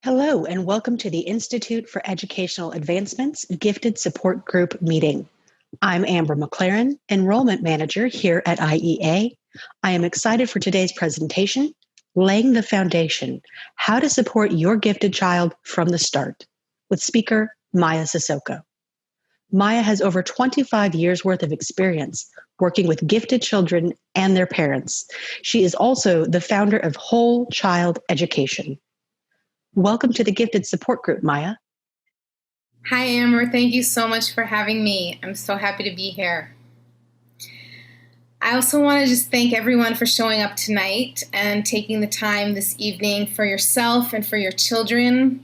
Hello, and welcome to the Institute for Educational Advancement's Gifted Support Group meeting. I'm Amber McLaren, Enrollment Manager here at IEA. I am excited for today's presentation, Laying the Foundation, How to Support Your Gifted Child from the Start, with speaker Maya Sissoko. Maya has over 25 years worth of experience working with gifted children and their parents. She is also the founder of Whole Child Education. Welcome to the Gifted Support Group, Maya. Hi, Amber. Thank you so much for having me. I'm so happy to be here. I also want to just thank everyone for showing up tonight and taking the time this evening for yourself and for your children.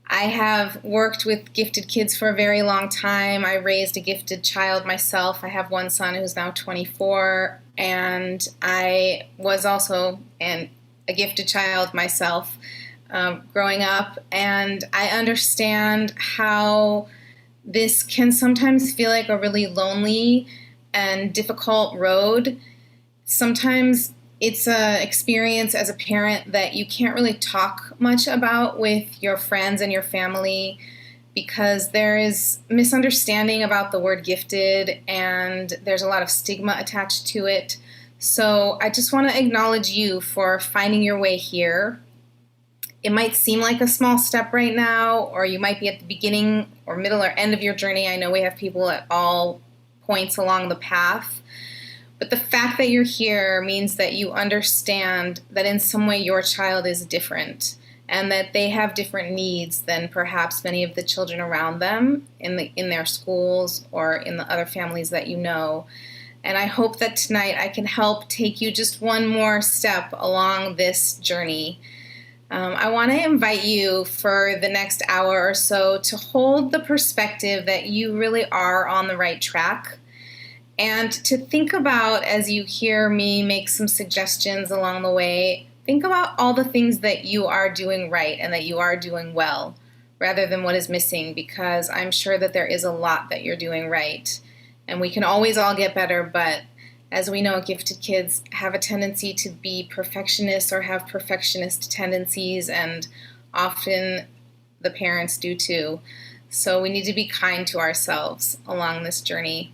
I have worked with gifted kids for a very long time. I raised a gifted child myself. I have one son who's now 24, and I was also a gifted child myself. Growing up, and I understand how this can sometimes feel like a really lonely and difficult road. Sometimes it's an experience as a parent that you can't really talk much about with your friends and your family because there is misunderstanding about the word gifted and there's a lot of stigma attached to it. So I just want to acknowledge you for finding your way here. It might seem like a small step right now, or you might be at the beginning or middle or end of your journey. I know we have people at all points along the path. But the fact that you're here means that you understand that in some way your child is different and that they have different needs than perhaps many of the children around them in their schools or in the other families that you know. And I hope that tonight I can help take you just one more step along this journey. I want to invite you for the next hour or so to hold the perspective that you really are on the right track and to think about, as you hear me make some suggestions along the way, think about all the things that you are doing right and that you are doing well rather than what is missing, because I'm sure that there is a lot that you're doing right. And we can always all get better, but as we know, gifted kids have a tendency to be perfectionists or have perfectionist tendencies, and often the parents do too. So we need to be kind to ourselves along this journey.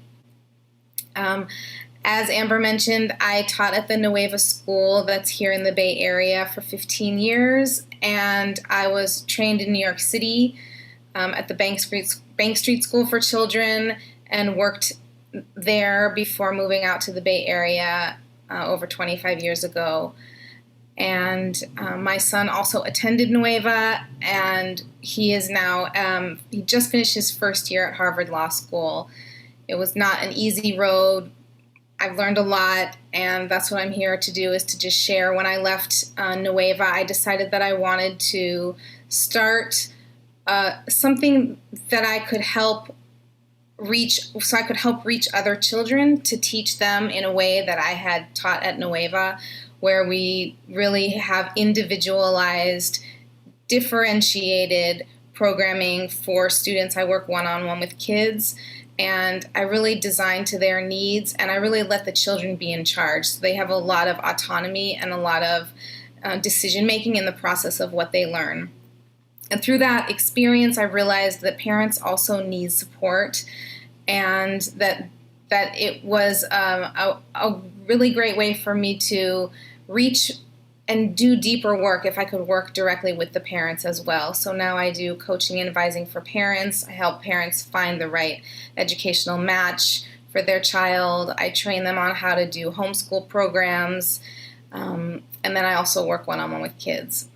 As Amber mentioned, I taught at the Nueva School that's here in the Bay Area for 15 years, and I was trained in New York City at the Bank Street School for Children and worked there before moving out to the Bay Area over 25 years ago. And my son also attended Nueva, and he is now, he just finished his first year at Harvard Law School. It was not an easy road. I've learned a lot, and that's what I'm here to do, is to just share. When I left Nueva, I decided that I wanted to start something that I could help reach other children, to teach them in a way that I had taught at Nueva, where we really have individualized, differentiated programming for students. I work one-on-one with kids, and I really design to their needs, and I really let the children be in charge. So they have a lot of autonomy and a lot of decision-making in the process of what they learn. And through that experience, I realized that parents also need support, and that it was a really great way for me to reach and do deeper work if I could work directly with the parents as well. So now I do coaching and advising for parents. I help parents find the right educational match for their child. I train them on how to do homeschool programs. And then I also work one-on-one with kids.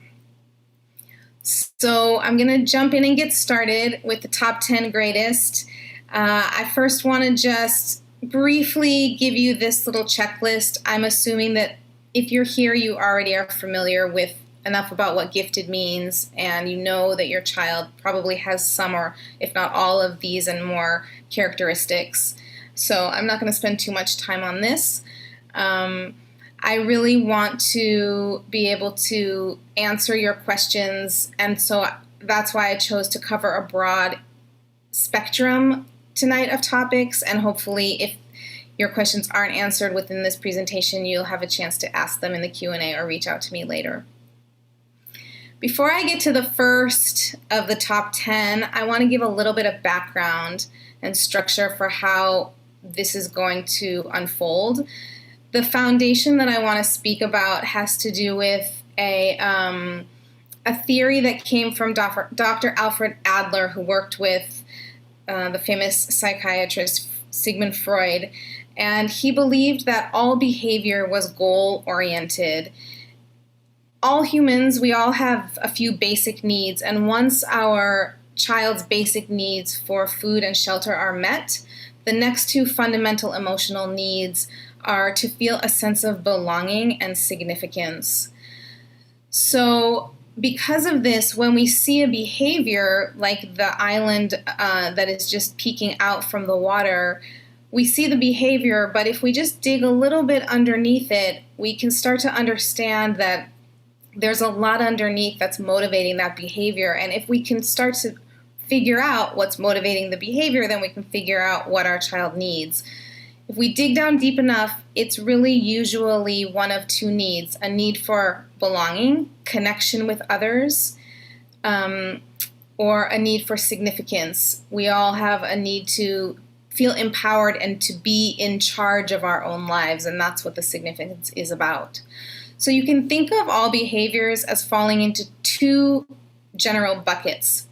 So I'm going to jump in and get started with the top 10 greatest. I first want to just briefly give you this little checklist. I'm assuming that if you're here, you already are familiar with enough about what gifted means, and you know that your child probably has some, or if not all, of these and more characteristics. So I'm not going to spend too much time on this. I really want to be able to answer your questions, and so that's why I chose to cover a broad spectrum tonight of topics, and hopefully if your questions aren't answered within this presentation, you'll have a chance to ask them in the Q&A or reach out to me later. Before I get to the first of the top 10, I want to give a little bit of background and structure for how this is going to unfold. The foundation that I want to speak about has to do with a theory that came from Dr. Alfred Adler, who worked with the famous psychiatrist Sigmund Freud, and he believed that all behavior was goal-oriented. All humans, we all have a few basic needs, and once our child's basic needs for food and shelter are met, the next two fundamental emotional needs are to feel a sense of belonging and significance. So because of this, when we see a behavior like the island that is just peeking out from the water, we see the behavior, but if we just dig a little bit underneath it, we can start to understand that there's a lot underneath that's motivating that behavior. And if we can start to figure out what's motivating the behavior, then we can figure out what our child needs. If we dig down deep enough, it's really usually one of two needs: a need for belonging, connection with others, or a need for significance. We all have a need to feel empowered and to be in charge of our own lives, and that's what the significance is about. So you can think of all behaviors as falling into two general buckets.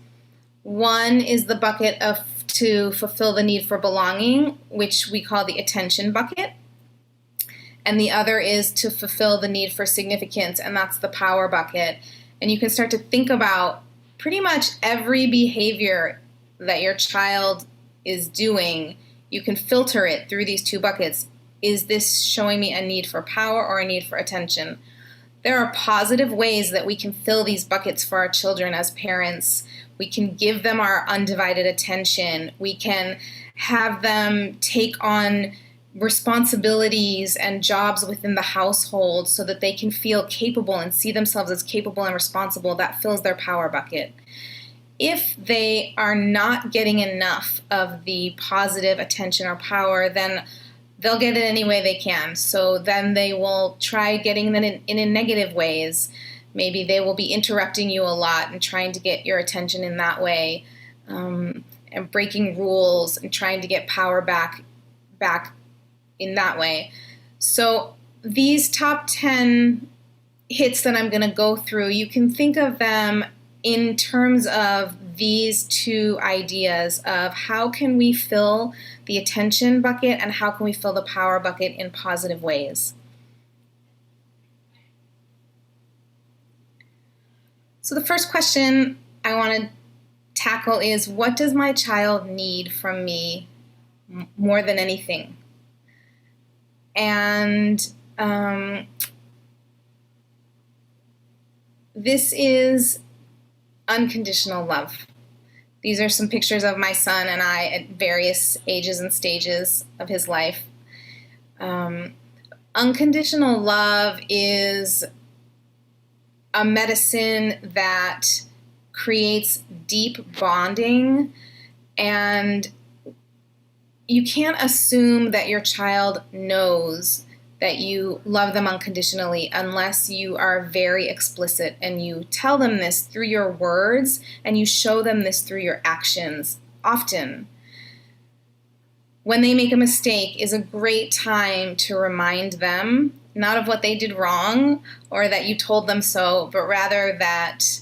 One is the bucket of to fulfill the need for belonging, which we call the attention bucket. And the other is to fulfill the need for significance, and that's the power bucket. And you can start to think about pretty much every behavior that your child is doing. You can filter it through these two buckets. Is this showing me a need for power or a need for attention? There are positive ways that we can fill these buckets for our children as parents. We can give them our undivided attention. We can have them take on responsibilities and jobs within the household so that they can feel capable and see themselves as capable and responsible. That fills their power bucket. If they are not getting enough of the positive attention or power, then they'll get it any way they can. So then they will try getting them in negative ways. Maybe they will be interrupting you a lot and trying to get your attention in that way, and breaking rules and trying to get power back in that way. So these top 10 hits that I'm going to go through, you can think of them in terms of these two ideas of how can we fill the attention bucket and how can we fill the power bucket in positive ways. So the first question I want to tackle is, what does my child need from me more than anything? And this is unconditional love. These are some pictures of my son and I at various ages and stages of his life. Unconditional love is a medicine that creates deep bonding, and you can't assume that your child knows that you love them unconditionally unless you are very explicit and you tell them this through your words and you show them this through your actions often. When they make a mistake is a great time to remind them, not of what they did wrong or that you told them so, but rather that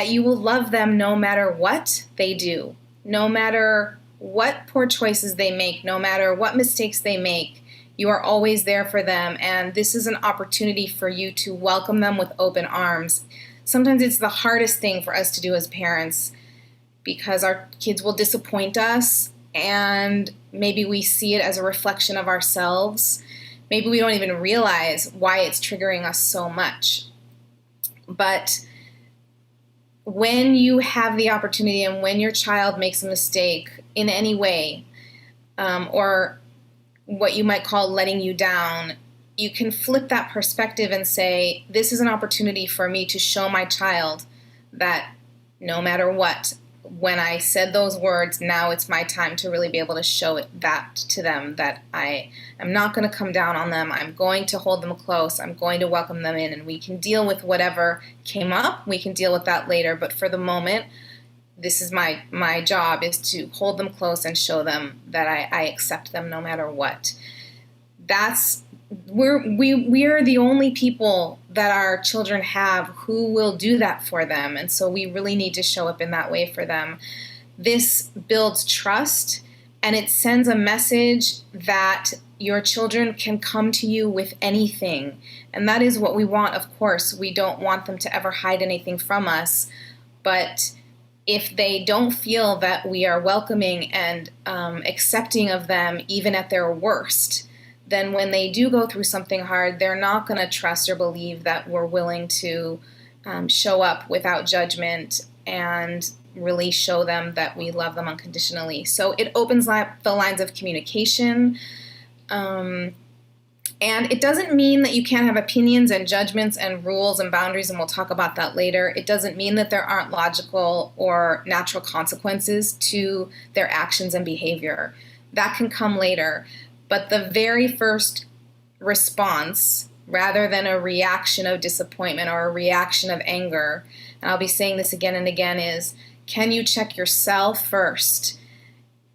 you will love them no matter what they do, no matter what poor choices they make, no matter what mistakes they make. You are always there for them, and this is an opportunity for you to welcome them with open arms. Sometimes it's the hardest thing for us to do as parents because our kids will disappoint us, and maybe we see it as a reflection of ourselves. Maybe we don't even realize why it's triggering us so much. But when you have the opportunity and when your child makes a mistake in any way, or what you might call letting you down, you can flip that perspective and say, this is an opportunity for me to show my child that no matter what, when I said those words, now it's my time to really be able to show that to them, that I am not going to come down on them. I'm going to hold them close. I'm going to welcome them in, and we can deal with whatever came up. We can deal with that later. But for the moment, this is my job, is to hold them close and show them that I accept them no matter what. We are the only people that our children have who will do that for them. And so we really need to show up in that way for them. This builds trust, and it sends a message that your children can come to you with anything. And that is what we want, of course. We don't want them to ever hide anything from us. But if they don't feel that we are welcoming and accepting of them, even at their worst, then when they do go through something hard, they're not going to trust or believe that we're willing to show up without judgment and really show them that we love them unconditionally. So it opens up the lines of communication. And it doesn't mean that you can't have opinions and judgments and rules and boundaries, and we'll talk about that later. It doesn't mean that there aren't logical or natural consequences to their actions and behavior. That can come later. But the very first response, rather than a reaction of disappointment or a reaction of anger, and I'll be saying this again and again, is, can you check yourself first?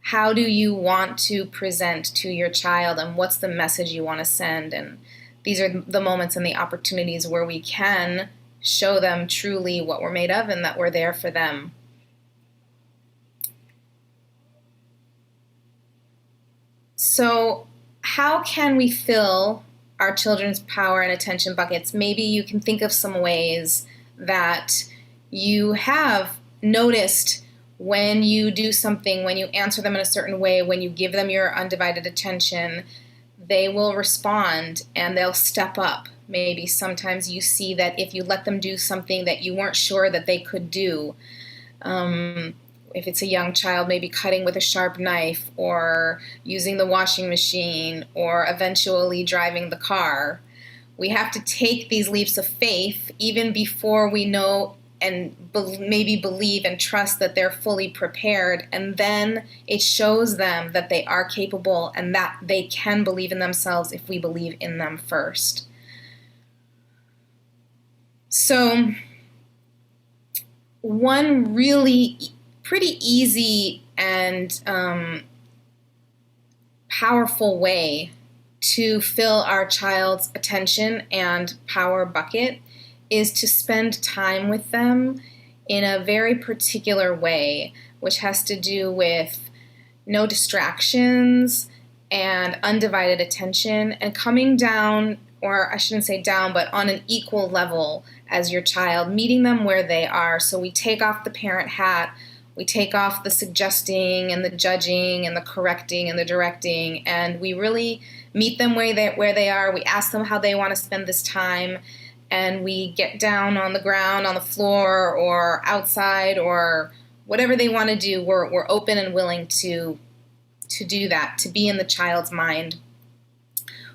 How do you want to present to your child, and what's the message you want to send? And these are the moments and the opportunities where we can show them truly what we're made of and that we're there for them. So how can we fill our children's power and attention buckets? Maybe you can think of some ways that you have noticed when you do something, when you answer them in a certain way, when you give them your undivided attention, they will respond and they'll step up. Maybe sometimes you see that if you let them do something that you weren't sure that they could do, if it's a young child, maybe cutting with a sharp knife or using the washing machine or eventually driving the car, we have to take these leaps of faith even before we know and maybe believe and trust that they're fully prepared. And then it shows them that they are capable and that they can believe in themselves if we believe in them first. So one really pretty easy and powerful way to fill our child's attention and power bucket is to spend time with them in a very particular way, which has to do with no distractions and undivided attention and coming down, or I shouldn't say down, but on an equal level as your child, meeting them where they are. So we take off the parent hat, we take off the suggesting and the judging and the correcting and the directing, and we really meet them where they are. We ask them how they want to spend this time, and we get down on the ground, on the floor, or outside, or whatever they want to do. We're open and willing to do that, to be in the child's mind.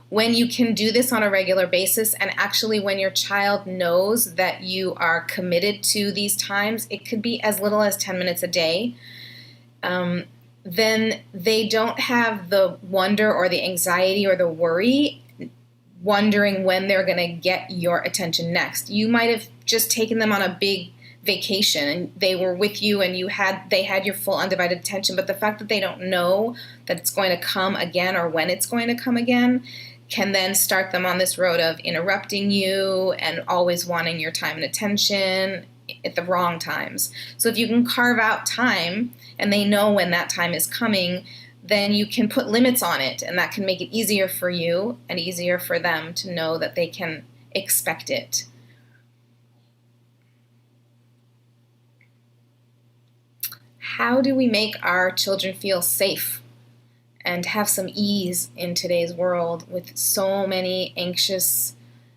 When you can do this on a regular basis, and actually when your child knows that you are committed to these times, it could be as little as 10 minutes a day, then they don't have the wonder or the anxiety or the worry wondering when they're going to get your attention next. You might have just taken them on a big vacation and they were with you and they had your full undivided attention, but the fact that they don't know that it's going to come again or when it's going to come again can then start them on this road of interrupting you and always wanting your time and attention at the wrong times. So if you can carve out time and they know when that time is coming, then you can put limits on it, and that can make it easier for you and easier for them to know that they can expect it. How do we make our children feel safe and have some ease in today's world with so many anxious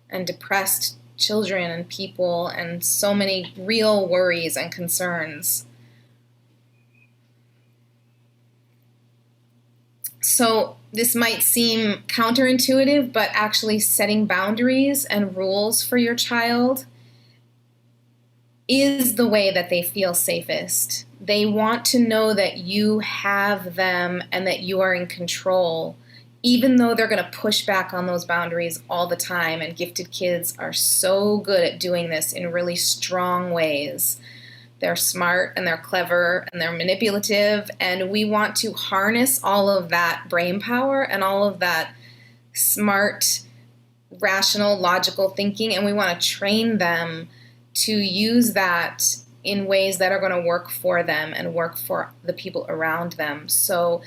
and depressed children and people and so many real worries and concerns? So this might seem counterintuitive, but actually setting boundaries and rules for your child is the way that they feel safest. they want to know that you have them and that you are in control, even though they're going to push back on those boundaries all the time. And gifted kids are so good at doing this in really strong ways. They're smart and they're clever and they're manipulative, and we want to harness all of that brain power and all of that smart, rational, logical thinking, and we want to train them to use that in ways that are going to work for them and work for the people around them. So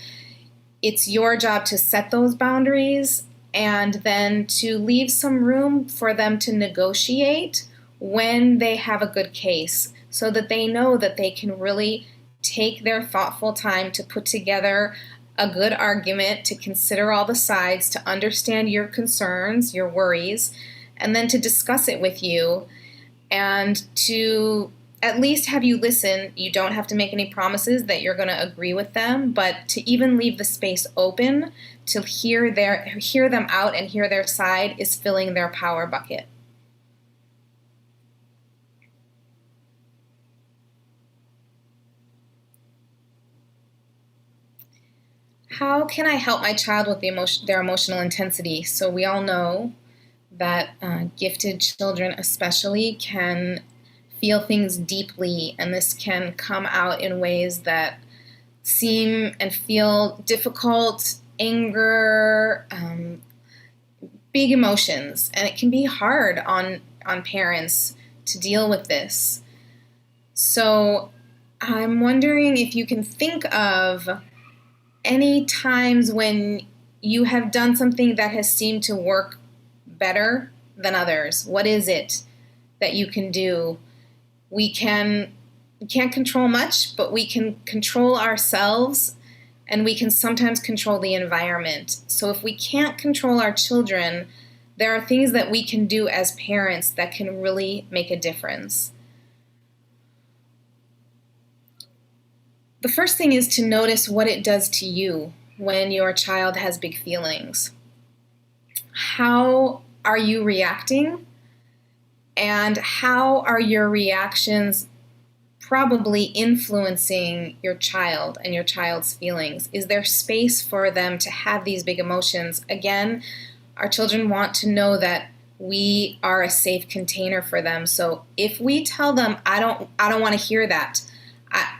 it's your job to set those boundaries and then to leave some room for them to negotiate when they have a good case, so that they know that they can really take their thoughtful time to put together a good argument, to consider all the sides, to understand your concerns, your worries, and then to discuss it with you and to at least have you listen. You don't have to make any promises that you're going to agree with them, but to even leave the space open to hear them out and hear their side is filling their power bucket. How can I help my child with their emotional intensity? So we all know that gifted children especially can feel things deeply, and this can come out in ways that seem and feel difficult, anger, big emotions, and it can be hard on parents to deal with this. So I'm wondering if you can think of any times when you have done something that has seemed to work better than others. What is it that you can do? We can't control much, but we can control ourselves, and we can sometimes control the environment. So if we can't control our children, there are things that we can do as parents that can really make a difference. The first thing is to notice what it does to you when your child has big feelings. How are you reacting? And how are your reactions probably influencing your child and your child's feelings? Is there space for them to have these big emotions? Again, our children want to know that we are a safe container for them. So if we tell them, I don't want to hear that,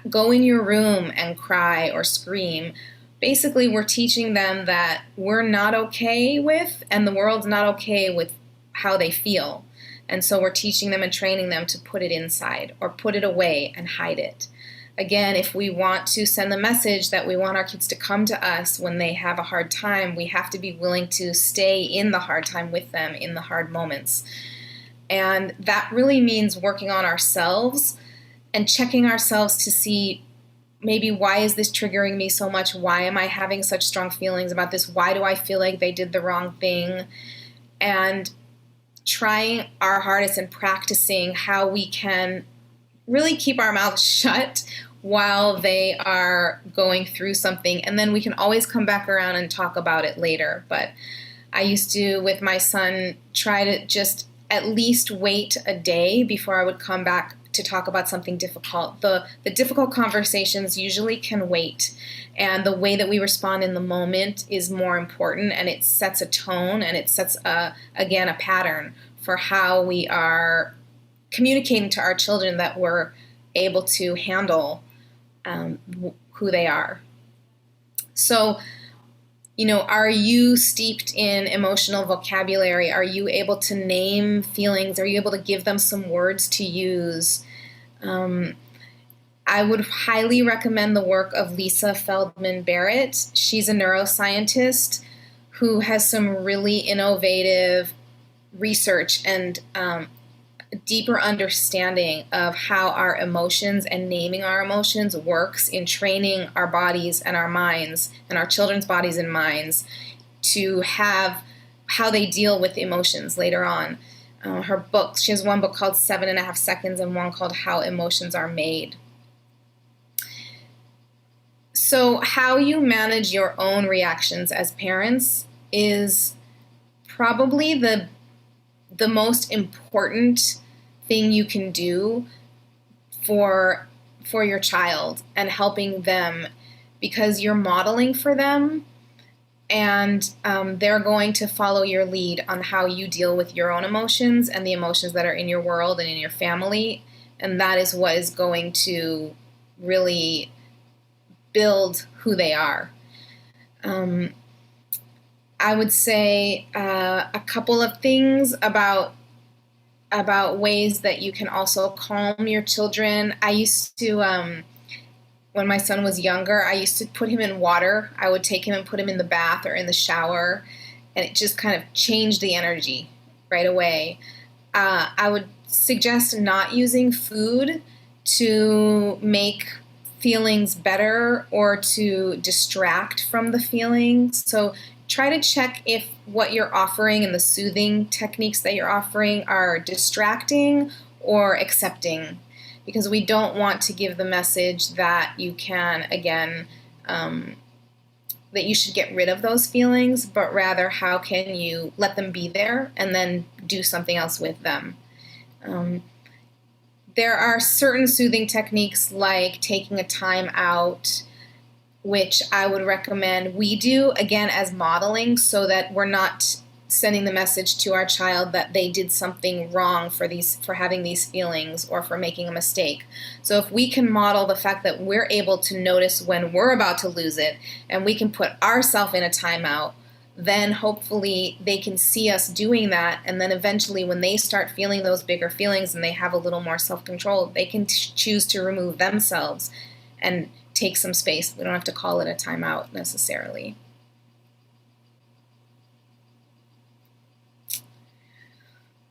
go in your room and cry or scream, basically we're teaching them that we're not okay with, and the world's not okay with how they feel. And so we're teaching them and training them to put it inside or put it away and hide it. Again, if we want to send the message that we want our kids to come to us when they have a hard time, we have to be willing to stay in the hard time with them in the hard moments. And that really means working on ourselves and checking ourselves to see, maybe, why is this triggering me so much? Why am I having such strong feelings about this? Why do I feel like they did the wrong thing? And trying our hardest and practicing how we can really keep our mouths shut while they are going through something. And then we can always come back around and talk about it later. But I used to, with my son, try to just at least wait a day before I would come back to talk about something difficult. The difficult conversations usually can wait, and the way that we respond in the moment is more important, and it sets a tone, and it sets again a pattern for how we are communicating to our children that we're able to handle who they are. So, are you steeped in emotional vocabulary? Are you able to name feelings? Are you able to give them some words to use? I would highly recommend the work of Lisa Feldman Barrett. She's a neuroscientist who has some really innovative research and deeper understanding of how our emotions and naming our emotions works in training our bodies and our minds and our children's bodies and minds to have how they deal with emotions later on. Her book, she has one book called 7.5 Seconds and one called How Emotions Are Made. So how you manage your own reactions as parents is probably the most important thing you can do for for your child and helping them, because you're modeling for them, and they're going to follow your lead on how you deal with your own emotions and the emotions that are in your world and in your family. And that is what is going to really build who they are. I would say a couple of things about ways that you can also calm your children. I used to, when my son was younger, I used to put him in water. I would take him and put him in the bath or in the shower, and it just kind of changed the energy right away. I would suggest not using food to make feelings better or to distract from the feelings. So try to check if what you're offering and the soothing techniques that you're offering are distracting or accepting, because we don't want to give the message that you can, again, that you should get rid of those feelings, but rather how can you let them be there and then do something else with them. There are certain soothing techniques like taking a time out, which I would recommend we do, again, as modeling, so that we're not sending the message to our child that they did something wrong for having these feelings or for making a mistake. So if we can model the fact that we're able to notice when we're about to lose it and we can put ourselves in a timeout, then hopefully they can see us doing that, and then eventually when they start feeling those bigger feelings and they have a little more self-control, they can choose to remove themselves and take some space. We don't have to call it a timeout necessarily.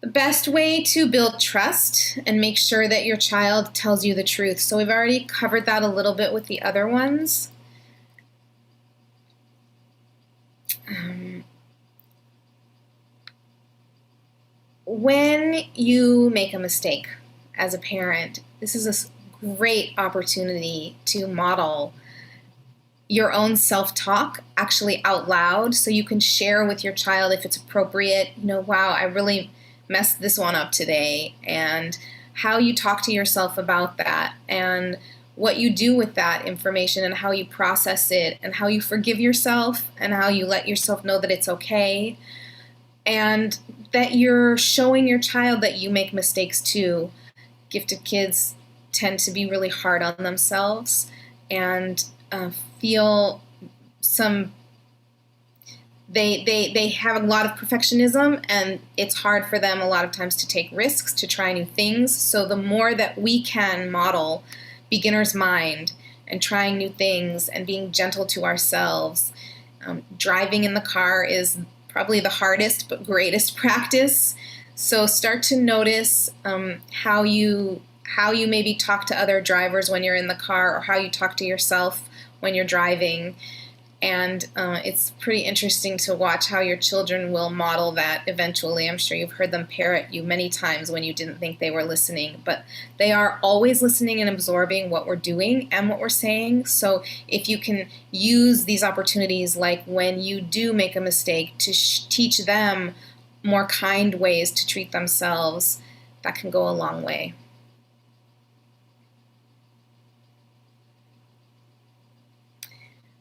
The best way to build trust and make sure that your child tells you the truth. So we've already covered that a little bit with the other ones. When you make a mistake as a parent, this is a great opportunity to model your own self-talk actually out loud, so you can share with your child if it's appropriate, wow, I really messed this one up today, and how you talk to yourself about that, and what you do with that information, and how you process it, and how you forgive yourself, and how you let yourself know that it's okay, and that you're showing your child that you make mistakes too. Gifted kids tend to be really hard on themselves and feel they have a lot of perfectionism, and it's hard for them a lot of times to take risks, to try new things. So the more that we can model beginner's mind and trying new things and being gentle to ourselves, driving in the car is probably the hardest but greatest practice. So start to notice how you maybe talk to other drivers when you're in the car, or how you talk to yourself when you're driving. And it's pretty interesting to watch how your children will model that eventually. I'm sure you've heard them parrot you many times when you didn't think they were listening, but they are always listening and absorbing what we're doing and what we're saying. So if you can use these opportunities, like when you do make a mistake, to teach them more kind ways to treat themselves, that can go a long way.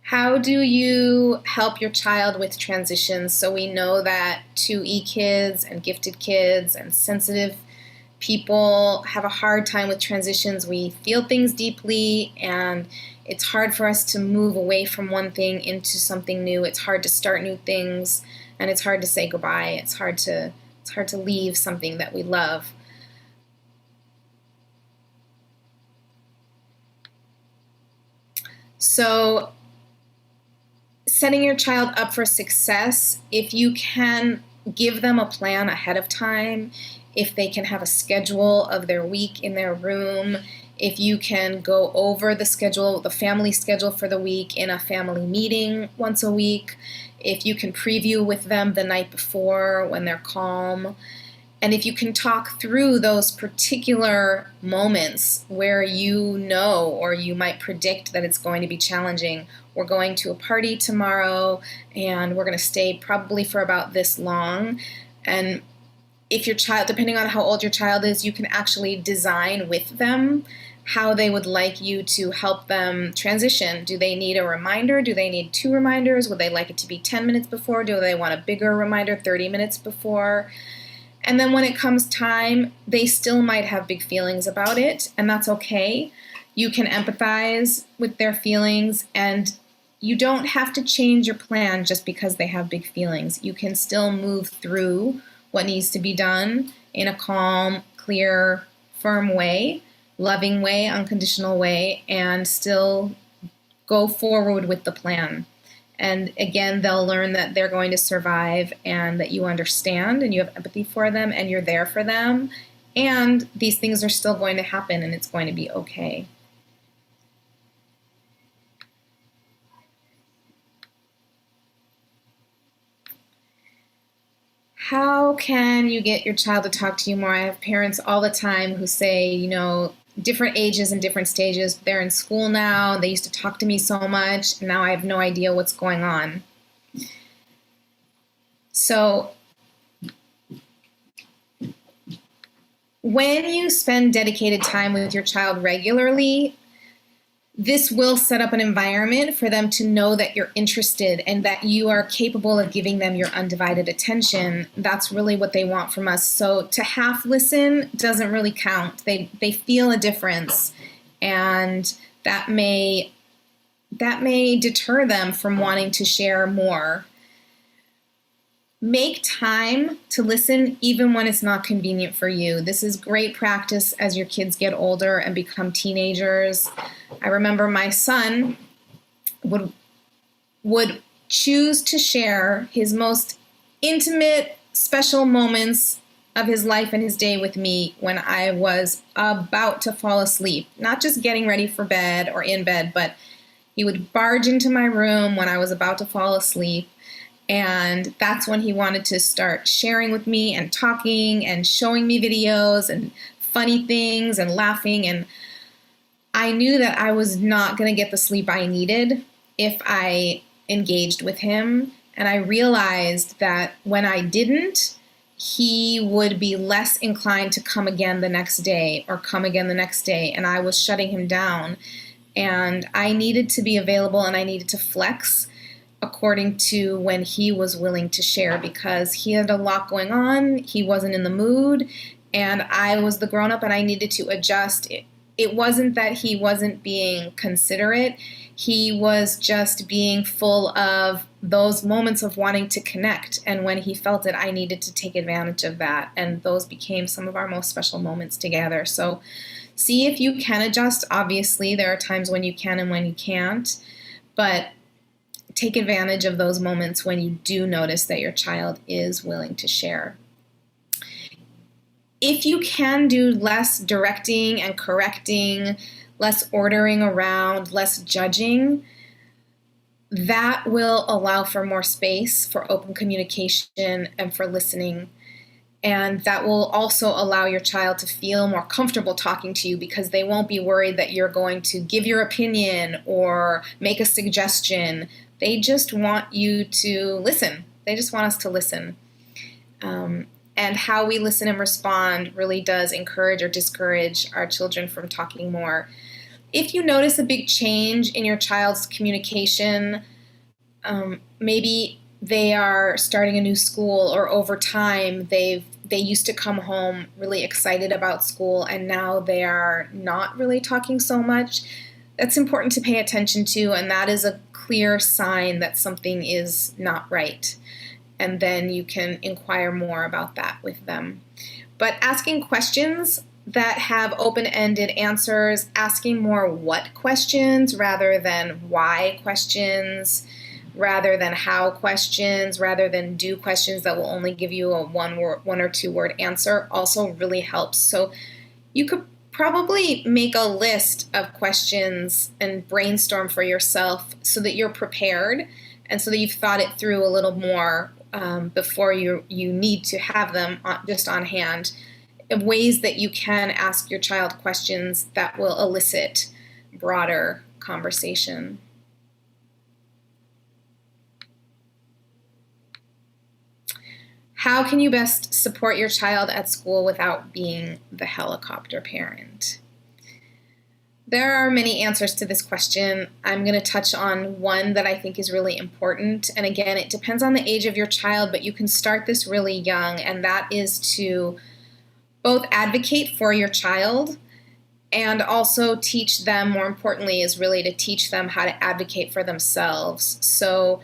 How do you help your child with transitions? So we know that 2E kids and gifted kids and sensitive people have a hard time with transitions. We feel things deeply, and it's hard for us to move away from one thing into something new. It's hard to start new things, and it's hard to say goodbye. It's hard to leave something that we love. So setting your child up for success, if you can give them a plan ahead of time, if they can have a schedule of their week in their room, if you can go over the schedule, the family schedule for the week in a family meeting once a week, if you can preview with them the night before when they're calm, and if you can talk through those particular moments where you know, or you might predict that it's going to be challenging. We're going to a party tomorrow, and we're going to stay probably for about this long. And if your child, depending on how old your child is, you can actually design with them how they would like you to help them transition. Do they need a reminder? Do they need 2 reminders? Would they like it to be 10 minutes before? Do they want a bigger reminder, 30 minutes before? And then when it comes time, they still might have big feelings about it, and that's okay. You can empathize with their feelings, and you don't have to change your plan just because they have big feelings. You can still move through what needs to be done in a calm, clear, firm way, loving way, unconditional way, and still go forward with the plan. And again, they'll learn that they're going to survive and that you understand and you have empathy for them and you're there for them. And these things are still going to happen and it's going to be okay. How can you get your child to talk to you more? I have parents all the time who say, different ages and different stages. They're in school now. They used to talk to me so much. And now I have no idea what's going on. So when you spend dedicated time with your child regularly, this will set up an environment for them to know that you're interested and that you are capable of giving them your undivided attention. That's really what they want from us. So to half listen doesn't really count. They feel a difference, and that may deter them from wanting to share more. Make time to listen even when it's not convenient for you. This is great practice as your kids get older and become teenagers. I remember my son would choose to share his most intimate, special moments of his life and his day with me when I was about to fall asleep. Not just getting ready for bed or in bed, but he would barge into my room when I was about to fall asleep. And that's when he wanted to start sharing with me and talking and showing me videos and funny things and laughing. And I knew that I was not going to get the sleep I needed if I engaged with him. And I realized that when I didn't, he would be less inclined to come again the next day or come again the next day. And I was shutting him down. And I needed to be available and I needed to flex according to when he was willing to share, because he had a lot going on. He wasn't in the mood, and I was the grown-up and I needed to adjust. It wasn't that he wasn't being considerate. He was just being full of those moments of wanting to connect. And when he felt it, I needed to take advantage of that. And those became some of our most special moments together. So see if you can adjust. Obviously, there are times when you can and when you can't. But take advantage of those moments when you do notice that your child is willing to share. If you can do less directing and correcting, less ordering around, less judging, that will allow for more space for open communication and for listening. And that will also allow your child to feel more comfortable talking to you because they won't be worried that you're going to give your opinion or make a suggestion. They just want you to listen. They just want us to listen. And how we listen and respond really does encourage or discourage our children from talking more. If you notice a big change in your child's communication, maybe they are starting a new school, or over time they used to come home really excited about school and now they are not really talking so much, that's important to pay attention to, and that is a clear sign that something is not right. And then you can inquire more about that with them. But asking questions that have open-ended answers, asking more what questions rather than why questions, rather than how questions, rather than do questions that will only give you a one or two word answer also really helps. So you could probably make a list of questions and brainstorm for yourself so that you're prepared and so that you've thought it through a little more before you need to have them just on hand. Ways that you can ask your child questions that will elicit broader conversation. How can you best support your child at school without being the helicopter parent? There are many answers to this question. I'm going to touch on one that I think is really important. And again, it depends on the age of your child, but you can start this really young, and that is to both advocate for your child and also teach them, more importantly, is really to teach them how to advocate for themselves. So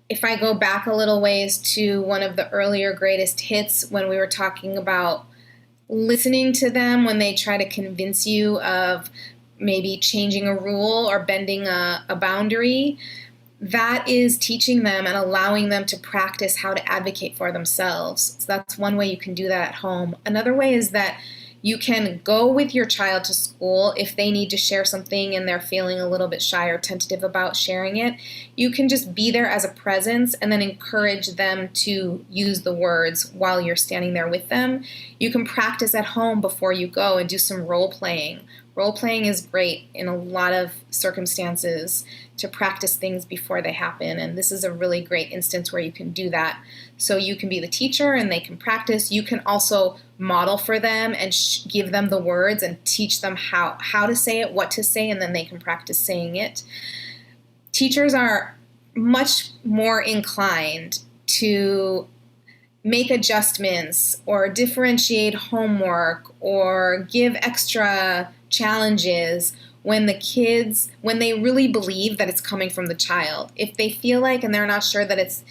if I go back a little ways to one of the earlier greatest hits when we were talking about listening to them when they try to convince you of maybe changing a rule or bending a boundary, that is teaching them and allowing them to practice how to advocate for themselves. So that's one way you can do that at home. Another way is that you can go with your child to school if they need to share something and they're feeling a little bit shy or tentative about sharing it. You can just be there as a presence and then encourage them to use the words while you're standing there with them. You can practice at home before you go and do some role playing. Role playing is great in a lot of circumstances to practice things before they happen, and this is a really great instance where you can do that. So you can be the teacher and they can practice. You can also model for them and give them the words and teach them how to say it, what to say, and then they can practice saying it. Teachers are much more inclined to make adjustments or differentiate homework or give extra challenges when they really believe that it's coming from the child. If they feel like and they're not sure that it's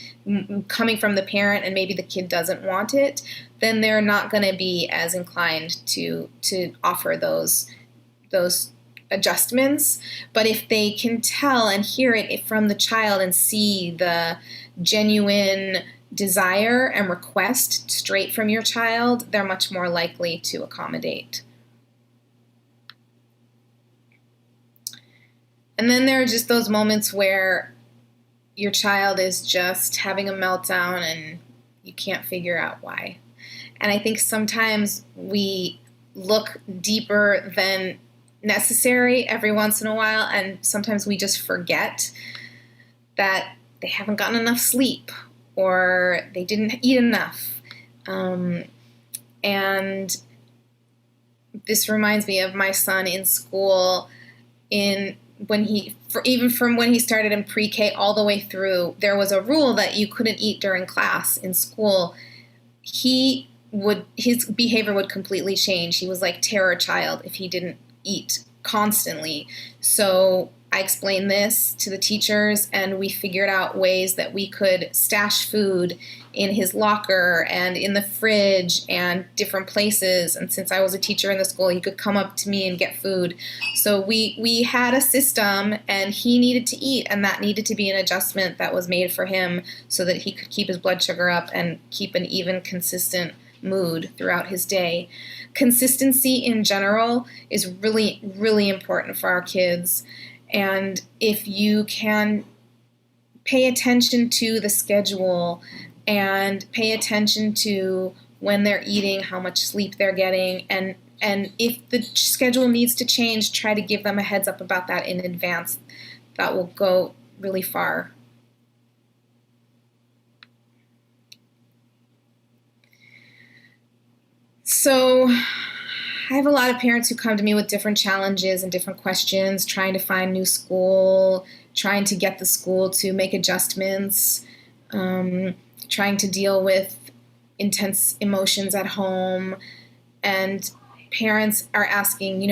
coming from the parent and maybe the kid doesn't want it, then they're not going to be as inclined to offer those adjustments. But if they can tell and hear it from the child and see the genuine desire and request straight from your child, they're much more likely to accommodate. And then there are just those moments where your child is just having a meltdown and you can't figure out why. And I think sometimes we look deeper than necessary every once in a while, and sometimes we just forget that they haven't gotten enough sleep or they didn't eat enough. And this reminds me of my son in school. Even from when he started in pre-K all the way through, there was a rule that you couldn't eat during class in school. His behavior would completely change. He was like terror child if he didn't eat constantly. So I explained this to the teachers, and we figured out ways that we could stash food in his locker and in the fridge and different places. And since I was a teacher in the school, he could come up to me and get food. So we had a system, and he needed to eat, and that needed to be an adjustment that was made for him so that he could keep his blood sugar up and keep an even, consistent mood throughout his day. Consistency in general is really, really important for our kids. And if you can pay attention to the schedule and pay attention to when they're eating, how much sleep they're getting, and if the schedule needs to change, try to give them a heads up about that in advance. That will go really far. So I have a lot of parents who come to me with different challenges and different questions, trying to find new school, trying to get the school to make adjustments, trying to deal with intense emotions at home. And parents are asking,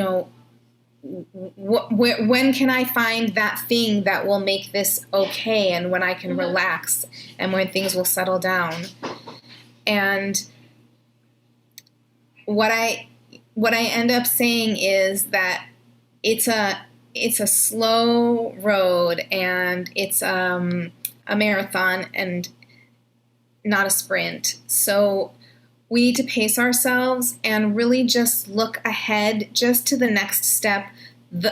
when can I find that thing that will make this okay, and when I can relax and when things will settle down? And what I end up saying is that it's a slow road, and it's a marathon and not a sprint. So we need to pace ourselves and really just look ahead, just to the next step.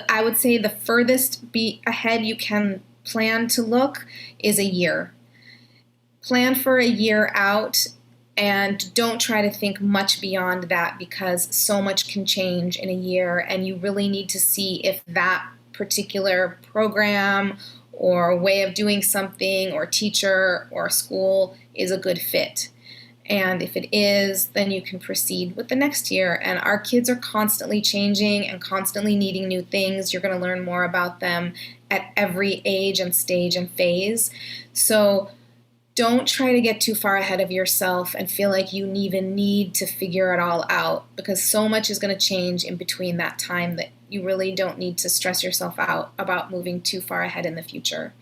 I would say the furthest ahead you can plan to look is a year. Plan for a year out, and don't try to think much beyond that, because so much can change in a year, and you really need to see if that particular program or way of doing something or teacher or school is a good fit. And if it is, then you can proceed with the next year. And our kids are constantly changing and constantly needing new things. You're going to learn more about them at every age and stage and phase. So don't try to get too far ahead of yourself and feel like you even need to figure it all out, because so much is going to change in between that time that you really don't need to stress yourself out about moving too far ahead in the future.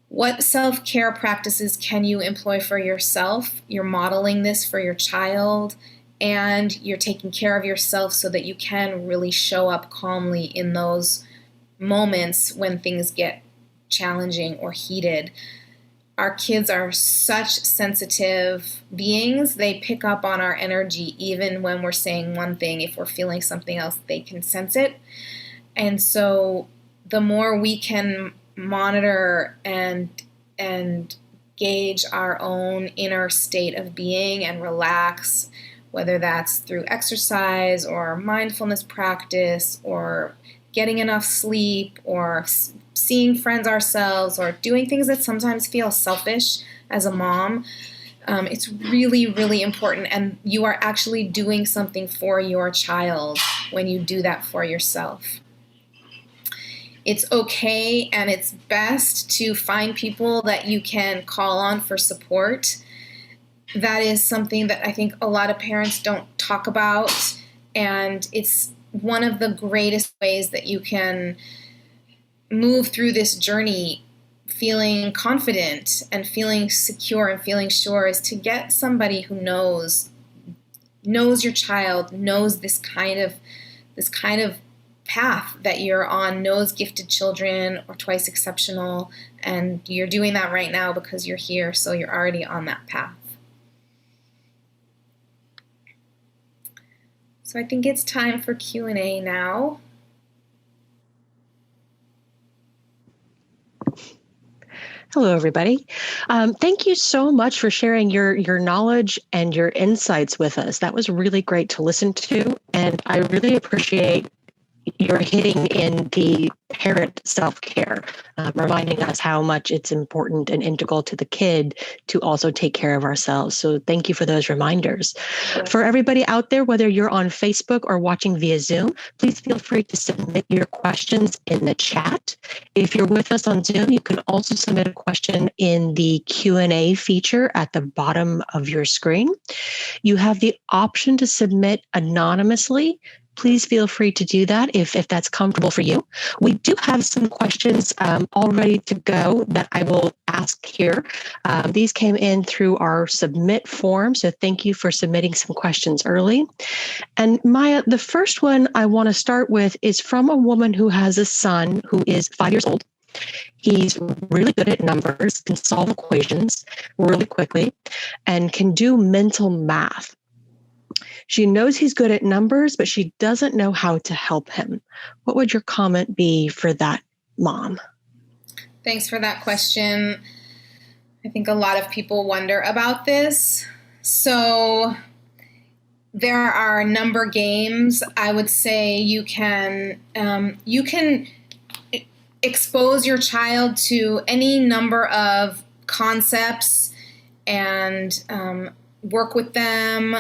What self-care practices can you employ for yourself? You're modeling this for your child, and you're taking care of yourself so that you can really show up calmly in those moments when things get challenging or heated. Our kids are such sensitive beings. They pick up on our energy even when we're saying one thing. If we're feeling something else, they can sense it. And so the more we can monitor and gauge our own inner state of being and relax, whether that's through exercise or mindfulness practice or getting enough sleep or seeing friends ourselves or doing things that sometimes feel selfish as a mom, it's really, really important. And you are actually doing something for your child when you do that for yourself. It's okay and it's best to find people that you can call on for support. That is something that I think a lot of parents don't talk about, and it's one of the greatest ways that you can move through this journey feeling confident and feeling secure and feeling sure, is to get somebody who knows your child, knows this kind of path that you're on, knows gifted children or twice exceptional, and you're doing that right now because you're here, so you're already on that path. So I think it's time for Q&A now. Hello, everybody. Thank you so much for sharing your knowledge and your insights with us. That was really great to listen to, and I really appreciate you're hitting in the parent self-care, reminding us how much it's important and integral to the kid to also take care of ourselves. So thank you for those reminders. For everybody out there, whether you're on Facebook or watching via Zoom, please feel free to submit your questions in the chat. If you're with us on Zoom, you can also submit a question in the Q&A feature at the bottom of your screen. You have the option to submit anonymously. Please feel free to do that if that's comfortable for you. We do have some questions all ready to go that I will ask here. These came in through our submit form, so thank you for submitting some questions early. And Maya, the first one I want to start with is from a woman who has a son who is 5 years old. He's really good at numbers, can solve equations really quickly, and can do mental math. She knows he's good at numbers, but she doesn't know how to help him. What would your comment be for that mom? Thanks for that question. I think a lot of people wonder about this. So there are number games. I would say you can expose your child to any number of concepts and work with them.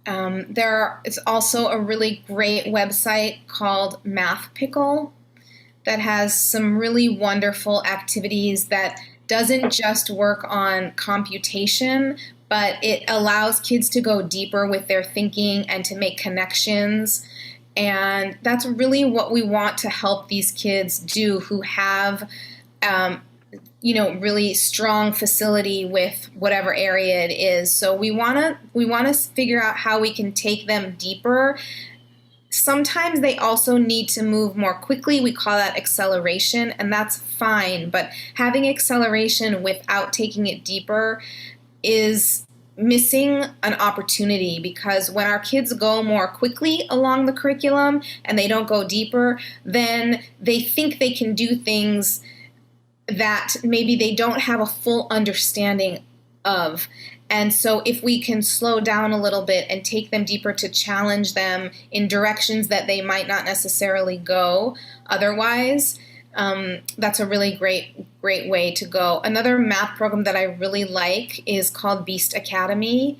There is also a really great website called Math Pickle that has some really wonderful activities that doesn't just work on computation, but it allows kids to go deeper with their thinking and to make connections. And that's really what we want to help these kids do who have really strong facility with whatever area it is. So we want to figure out how we can take them deeper. Sometimes they also need to move more quickly. We call that acceleration, and that's fine. But having acceleration without taking it deeper is missing an opportunity, because when our kids go more quickly along the curriculum and they don't go deeper, then they think they can do things that maybe they don't have a full understanding of. And so if we can slow down a little bit and take them deeper to challenge them in directions that they might not necessarily go otherwise, That's a really great way to go. Another math program that I really like is called Beast Academy.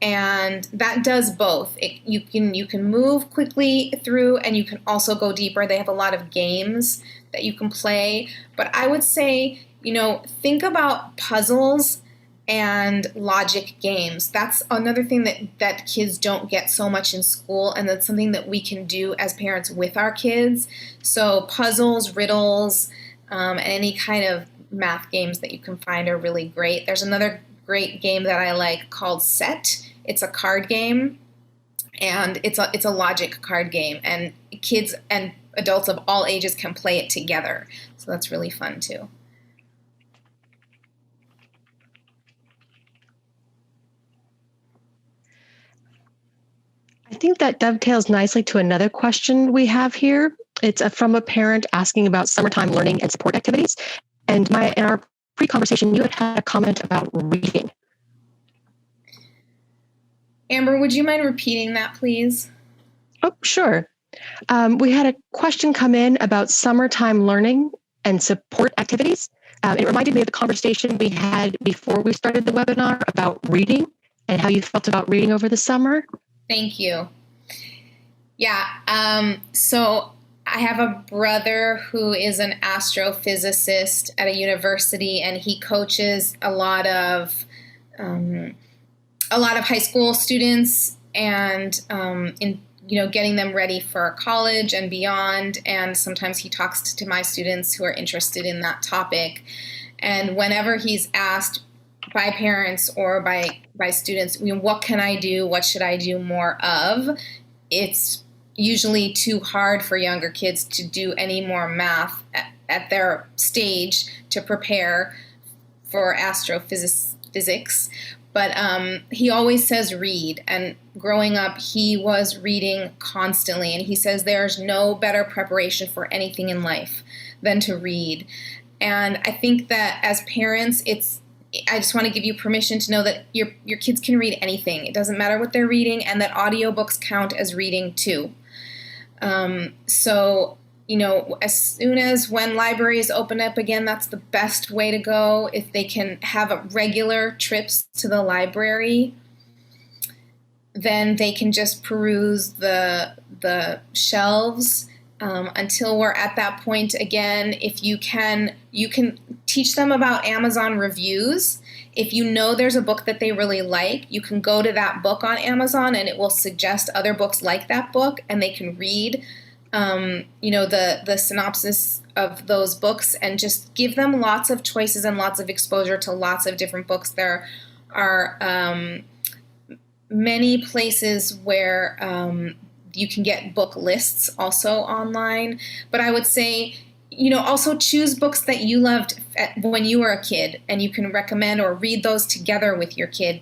And that does both. You can move quickly through, and you can also go deeper. They have a lot of games that you can play. But I would say, think about puzzles and logic games. That's another thing that kids don't get so much in school, and that's something that we can do as parents with our kids. So puzzles, riddles, and any kind of math games that you can find are really great. There's another great game that I like called Set. It's a card game, and it's a logic card game, and kids and adults of all ages can play it together. So that's really fun too. I think that dovetails nicely to another question we have here. It's from a parent asking about summertime learning and support activities. And Maya, in our pre-conversation, you had a comment about reading. Amber, would you mind repeating that, please? Oh, sure. We had a question come in about summertime learning and support activities. It reminded me of the conversation we had before we started the webinar about reading and how you felt about reading over the summer. Thank you. Yeah. So I have a brother who is an astrophysicist at a university, and he coaches a lot of high school students, and in getting them ready for college and beyond. And sometimes he talks to my students who are interested in that topic. And whenever he's asked by parents or by students, what can I do? What should I do more of? It's usually too hard for younger kids to do any more math at their stage to prepare for astrophysics. But he always says read. And growing up, he was reading constantly. And he says there's no better preparation for anything in life than to read. And I think that as parents, I just want to give you permission to know that your kids can read anything. It doesn't matter what they're reading, and that audiobooks count as reading too. So, as soon as when libraries open up again, that's the best way to go. If they can have regular trips to the library, then they can just peruse the shelves until we're at that point again. If you can teach them about Amazon reviews. If you know there's a book that they really like, you can go to that book on Amazon, and it will suggest other books like that book, and they can read the synopsis of those books, and just give them lots of choices and lots of exposure to lots of different books. There are many places where you can get book lists also online. But I would say, also choose books that you loved when you were a kid, and you can recommend or read those together with your kid.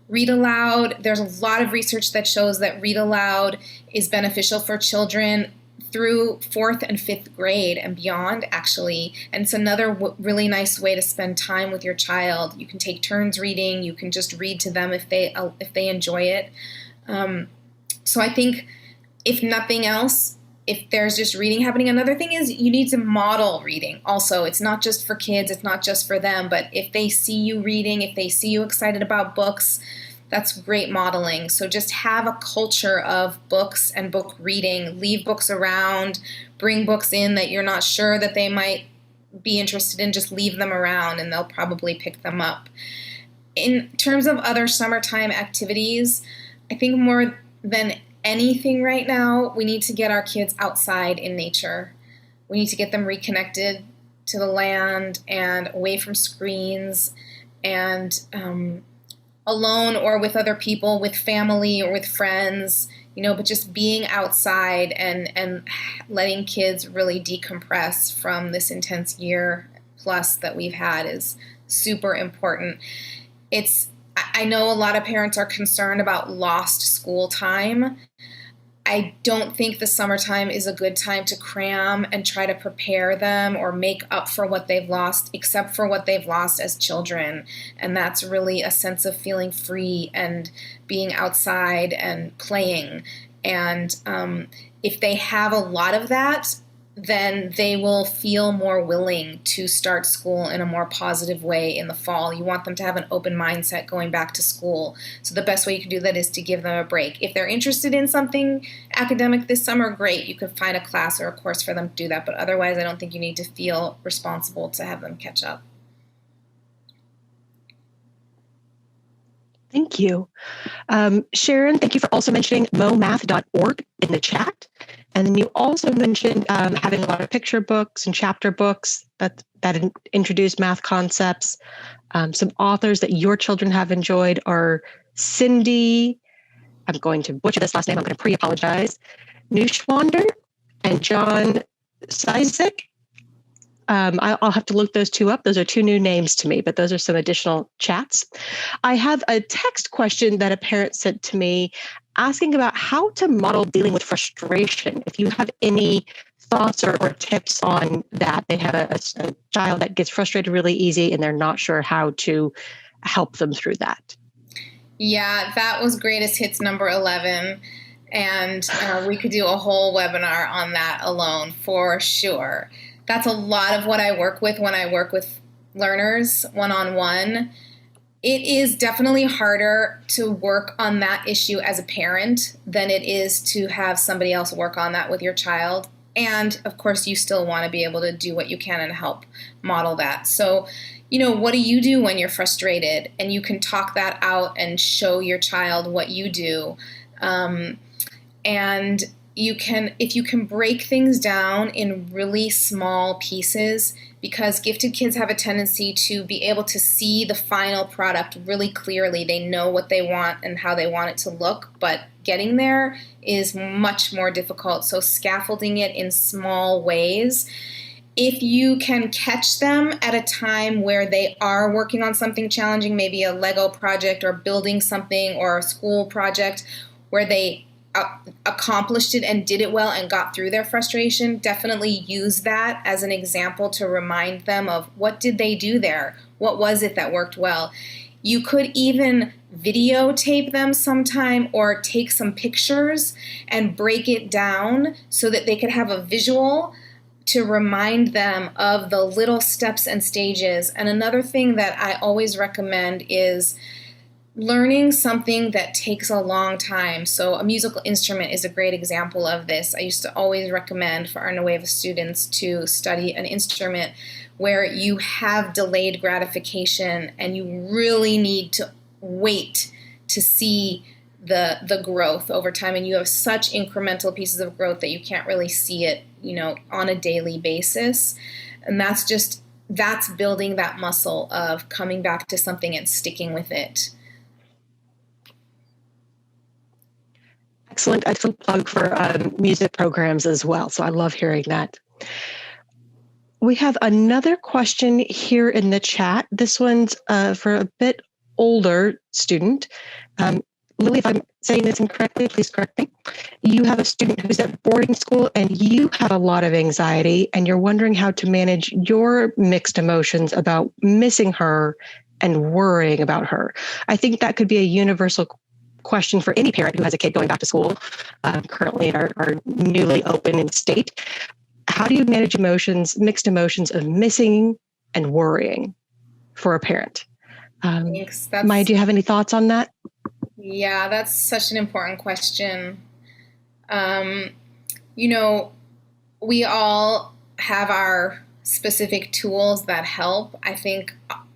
Read aloud. There's a lot of research that shows that read aloud is beneficial for children through 4th and 5th grade and beyond, actually. And it's another really nice way to spend time with your child. You can take turns reading. You can just read to them if they enjoy it. So I think, if nothing else, if there's just reading happening, another thing is you need to model reading. Also, it's not just for kids, it's not just for them, but if they see you reading, if they see you excited about books, that's great modeling. So just have a culture of books and book reading. Leave books around, bring books in that you're not sure that they might be interested in, just leave them around and they'll probably pick them up. In terms of other summertime activities, I think more than anything right now, we need to get our kids outside in nature. We need to get them reconnected to the land and away from screens, and alone or with other people, with family or with friends, but just being outside and letting kids really decompress from this intense year plus that we've had is super important. I know a lot of parents are concerned about lost school time. I don't think the summertime is a good time to cram and try to prepare them or make up for what they've lost, except for what they've lost as children. And that's really a sense of feeling free and being outside and playing. And if they have a lot of that, then they will feel more willing to start school in a more positive way in the fall. You want them to have an open mindset going back to school. So the best way you can do that is to give them a break. If they're interested in something academic this summer, great. You can find a class or a course for them to do that. But otherwise, I don't think you need to feel responsible to have them catch up. Thank you. Sharon, thank you for also mentioning momath.org in the chat. And then you also mentioned having a lot of picture books and chapter books that introduce math concepts. Some authors that your children have enjoyed are Cindy, I'm going to butcher this last name, I'm going to pre-apologize, Neuschwander and John Cizik. I'll have to look those two up. Those are two new names to me, but those are some additional chats. I have a text question that a parent sent to me asking about how to model dealing with frustration. If you have any thoughts or tips on that, they have a child that gets frustrated really easy and they're not sure how to help them through that. Yeah, that was greatest hits number 11. And we could do a whole webinar on that alone for sure. That's a lot of what I work with when I work with learners one-on-one. It is definitely harder to work on that issue as a parent than it is to have somebody else work on that with your child. And of course, you still want to be able to do what you can and help model that. So, what do you do when you're frustrated? And you can talk that out and show your child what you do. And if you can break things down in really small pieces, because gifted kids have a tendency to be able to see the final product really clearly. They know what they want and how they want it to look, but getting there is much more difficult. So scaffolding it in small ways. If you can catch them at a time where they are working on something challenging, maybe a Lego project or building something or a school project where they accomplished it and did it well and got through their frustration, definitely use that as an example to remind them of what did they do there? What was it that worked well? You could even videotape them sometime or take some pictures and break it down so that they could have a visual to remind them of the little steps and stages. And another thing that I always recommend is learning something that takes a long time. So a musical instrument is a great example of this. I used to always recommend for our Nueva students to study an instrument where you have delayed gratification and you really need to wait to see the growth over time. And you have such incremental pieces of growth that you can't really see it, on a daily basis. And that's building that muscle of coming back to something and sticking with it. Excellent plug for music programs as well. So I love hearing that. We have another question here in the chat. This one's for a bit older student. Lily, if I'm saying this incorrectly, please correct me. You have a student who's at boarding school and you have a lot of anxiety and you're wondering how to manage your mixed emotions about missing her and worrying about her. I think that could be a universal question for any parent who has a kid going back to school currently in our newly open state. How do you manage mixed emotions of missing and worrying for a parent? Thanks. Maya, do you have any thoughts on that? Yeah, that's such an important question. We all have our specific tools that help. I think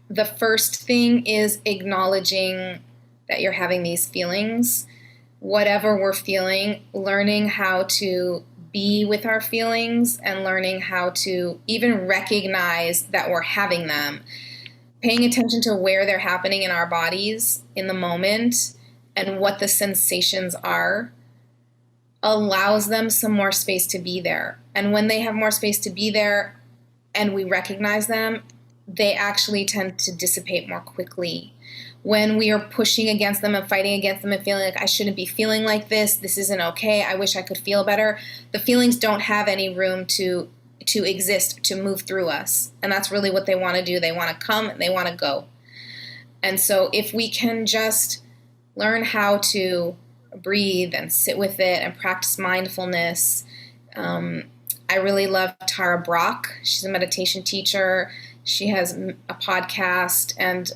the first thing is acknowledging that you're having these feelings, whatever we're feeling, learning how to be with our feelings and learning how to even recognize that we're having them. Paying attention to where they're happening in our bodies in the moment and what the sensations are allows them some more space to be there. And when they have more space to be there and we recognize them, they actually tend to dissipate more quickly. When we are pushing against them and fighting against them and feeling like I shouldn't be feeling like this isn't okay, I wish I could feel better, the feelings don't have any room to exist, to move through us. And that's really what they want to do. They want to come and they want to go. And so if we can just learn how to breathe and sit with it and practice mindfulness, I I really love Tara Brach. She's a meditation teacher. She has a podcast and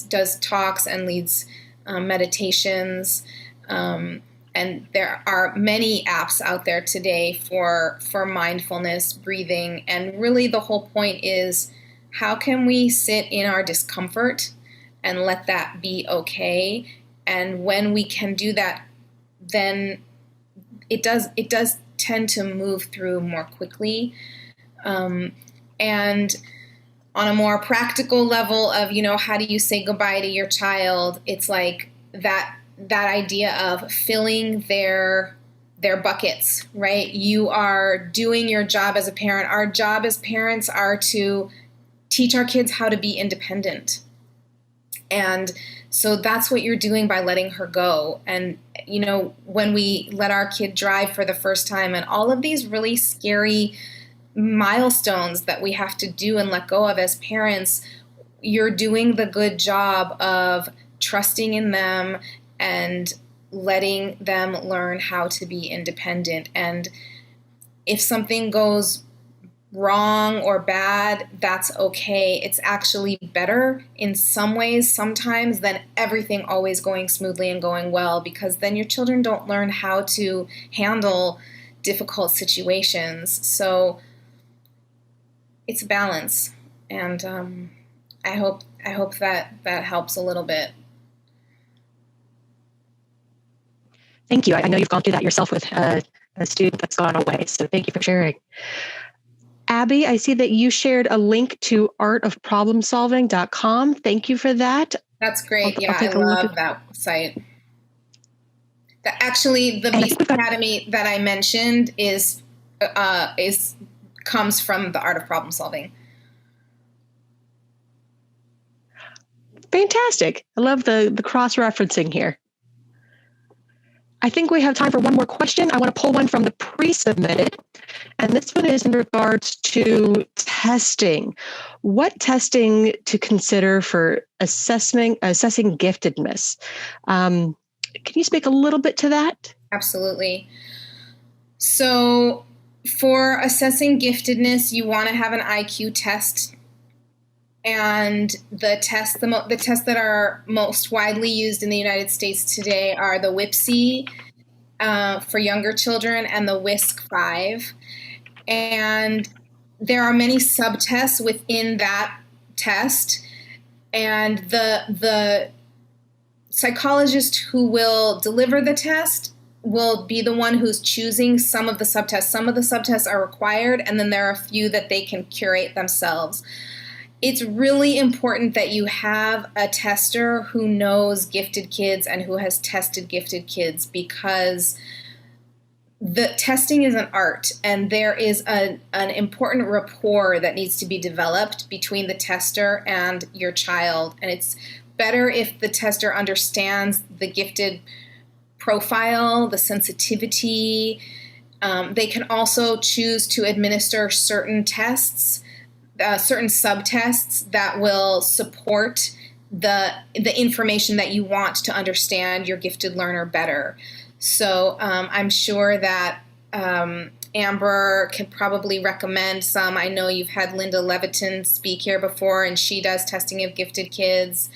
does talks and leads meditations. And there are many apps out there today for mindfulness, breathing. And really the whole point is, how can we sit in our discomfort and let that be okay? And when we can do that, then it does tend to move through more quickly. And on a more practical level of, how do you say goodbye to your child? It's like that idea of filling their buckets, right? You are doing your job as a parent. Our job as parents are to teach our kids how to be independent. And so that's what you're doing by letting her go. And, when we let our kid drive for the first time and all of these really scary milestones that we have to do and let go of as parents, you're doing the good job of trusting in them and letting them learn how to be independent. And if something goes wrong or bad, that's okay. It's actually better in some ways sometimes than everything always going smoothly and going well, because then your children don't learn how to handle difficult situations. So it's a balance, and I hope that helps a little bit. Thank you. I know you've gone through that yourself with a student that's gone away, so thank you for sharing. Abby, I see that you shared a link to artofproblemsolving.com. Thank you for that. That's great. I love that site. Actually, the Beast Academy that I mentioned comes from the Art of Problem Solving. Fantastic. I love the cross-referencing here. I think we have time for one more question. I want to pull one from the pre-submitted, and this one is in regards to testing. What testing to consider for assessing giftedness? Can you speak a little bit to that? Absolutely. So for assessing giftedness, you want to have an IQ test. And the tests that are most widely used in the United States today are the WIPC for younger children and the WISC-5. And there are many subtests within that test. And the psychologist who will deliver the test will be the one who's choosing some of the subtests. Some of the subtests are required, and then there are a few that they can curate themselves. It's really important that you have a tester who knows gifted kids and who has tested gifted kids, because the testing is an art, and there is an important rapport that needs to be developed between the tester and your child. And it's better if the tester understands the gifted profile, the sensitivity. They can also choose to administer certain tests, certain subtests that will support the information that you want to understand your gifted learner better. So I'm sure that Amber can probably recommend some. I know you've had Linda Levitin speak here before, and she does testing of gifted kids.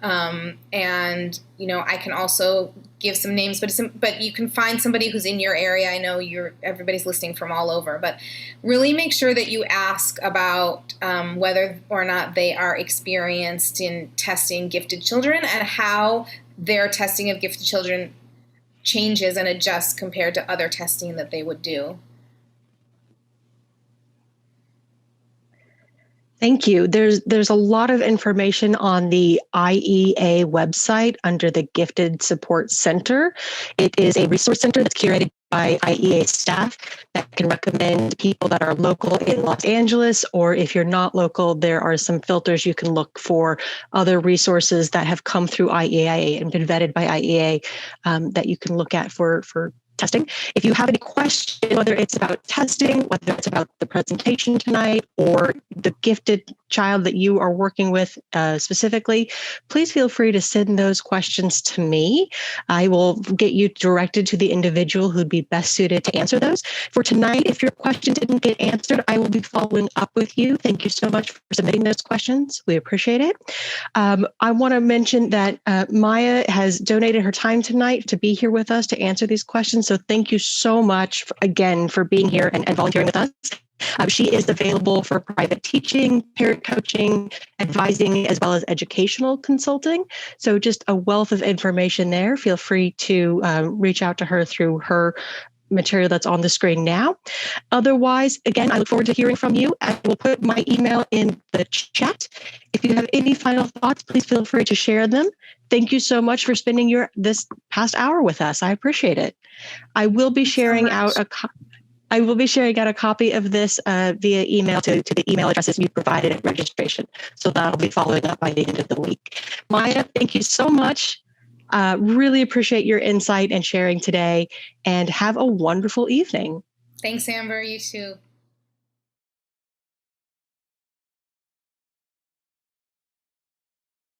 And I can also give some names, but you can find somebody who's in your area. I know everybody's listening from all over, but really make sure that you ask about whether or not they are experienced in testing gifted children and how their testing of gifted children changes and adjusts compared to other testing that they would do. Thank you. There's a lot of information on the IEA website under the Gifted Support Center. It is a resource center that's curated by IEA staff that can recommend people that are local in Los Angeles, or if you're not local, there are some filters you can look for other resources that have come through IEA and been vetted by IEA that you can look at for testing. If you have any question, whether it's about testing, whether it's about the presentation tonight, or the gifted child that you are working with specifically, please feel free to send those questions to me. I will get you directed to the individual who'd be best suited to answer those. For tonight, if your question didn't get answered, I will be following up with you. Thank you so much for submitting those questions. We appreciate it. I want to mention that Maya has donated her time tonight to be here with us to answer these questions. So thank you so much again for being here and volunteering with us. She is available for private teaching, parent coaching, advising, as well as educational consulting. So just a wealth of information there. Feel free to reach out to her through her material that's on the screen now. Otherwise, again, I look forward to hearing from you. I will put my email in the chat. If you have any final thoughts, please feel free to share them. Thank you so much for spending this past hour with us. I appreciate it. I will be sharing out a copy of this via email to the email addresses you provided at registration. So that'll be following up by the end of the week. Maya, thank you so much. Really appreciate your insight and sharing today, and have a wonderful evening. Thanks, Amber. You too.